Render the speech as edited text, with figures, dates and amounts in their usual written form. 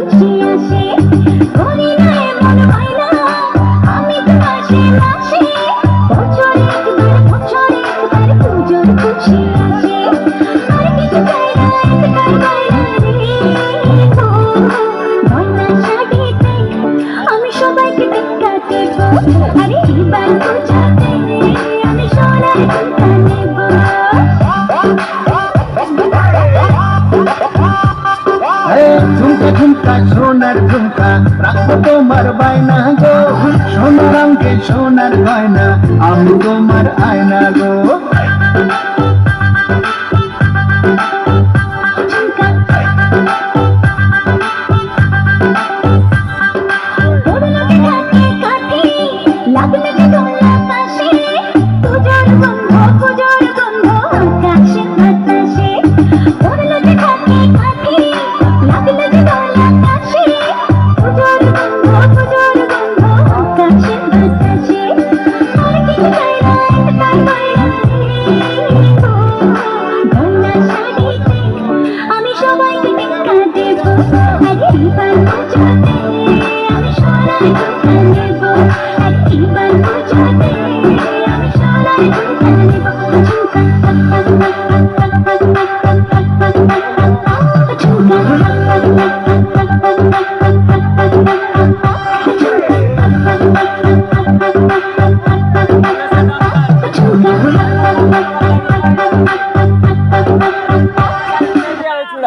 খুশি আসে, করি না এমন বায়না আমি তো মাসে মাসে, বছরে একবার পুজোর খুশি আসে, আর কিছু চাই না একটাই বায়না রে, ও গয়না শাড়িতে আমি সবাইকে টিকা দেব, আরে এবার পূজাতে আমি সোনার ঝুমকা নেব। ঝুমকা ঝুমকা সোনার ঝুমকা রাখবো তোমার বায়না গো, সোনার অঙ্গে সোনার গয়না আমি তোমার আয়না গো।